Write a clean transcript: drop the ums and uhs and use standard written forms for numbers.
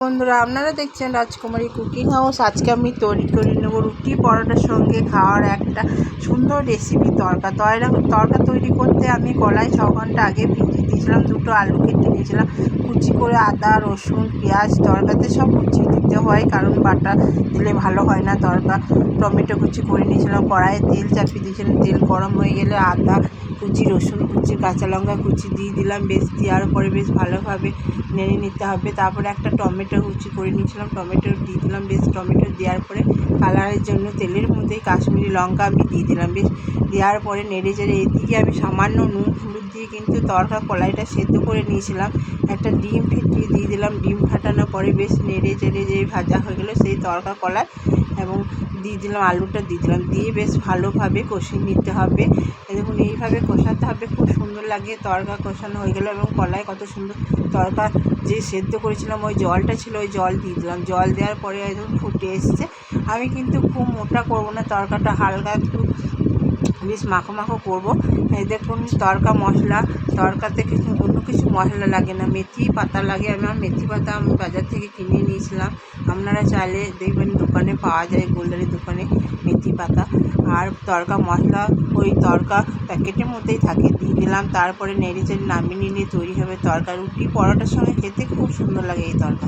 বন্ধুরা, আপনারা দেখছেন রাজকুমারী কুকিং হাউস। আজকে আমি তৈরি করে নেব রুটি পরোটার সঙ্গে খাওয়ার একটা সুন্দর রেসিপি তড়কা তৈরি করতে আমি কড়াই 6 ঘন্টা আগে ভিজিয়ে দিয়েছিলাম। দুটো আলু কেটে নিয়েছিলাম, কুচি করে আদা রসুন পেঁয়াজ তড়কাতে সব কুচি দিতে হয়, কারণ বাটা দিলে ভালো হয় না তড়কা। টমেটো কুচি করে নিয়েছিলাম, কড়াইয়ে তেল চাপিয়ে দিয়েছিলাম, তেল গরম হয়ে গেলে আদা কুচি রসুন কুচি কাঁচা লঙ্কা কুচি দিয়ে দিলাম। দেওয়ার পরে বেশ ভালোভাবে নেড়ে নিতে হবে। তারপরে একটা টমেটো কুচি করে নিয়েছিলাম, টমেটো দিয়ে দিলাম। টমেটো দেওয়ার পরে কালারের জন্য তেলের মধ্যেই কাশ্মীরি লঙ্কা আমি দিয়ে দিলাম। দেওয়ার পরে নেড়ে চেড়ে এদিকে আমি সামান্য নুন হলুদ দিয়ে কিন্তু তড়কা কড়াইটা সেদ্ধ করে নিয়েছিলাম। একটা ডিম ফেটিয়ে দিয়ে দিলাম। ডিম ফাটানোর পরে বেশ নেড়ে চেড়ে যে ভাজা হয়ে গেলো সেই তড়কা কড়াই, এবং দিয়ে দিলাম আলুটা দিয়ে দিলাম, দিয়ে বেশ ভালোভাবে কষিয়ে নিতে হবে। দেখুন এইভাবে কষাতে হবে, খুব সুন্দর লাগে। তড়কা কষানো হয়ে গেলো এবং কড়াই কত সুন্দর তড়কা যে সেদ্ধ করেছিলাম ওই জলটা ছিল, ওই জল দিয়ে দিলাম। জল দেওয়ার পরে একদম ফুটে এসছে। আমি কিন্তু খুব মোটা করব না, তড়কাটা হালকা একটু বেশ মাখো মাখো করবো। এই দেখুন তড়কাতে অন্য কিছু মশলা লাগে না, মেথি পাতা লাগে। আমার মেথি পাতা আমি বাজার থেকে কিনে নিয়েছিলাম। আপনারা চাইলে দেখবেন দোকানে পাওয়া যায়, গোলদারি দোকানে মেথি পাতা। আর তড়কা মশলা ওই তড়কা প্যাকেটের মধ্যেই থাকে, দিয়ে দিলাম। তারপরে নেড়ে চেড়ে নামিয়ে নিলে তৈরি হবে তড়কা। রুটি পরোটার সঙ্গে খেতে খুব সুন্দর লাগে এই তড়কা।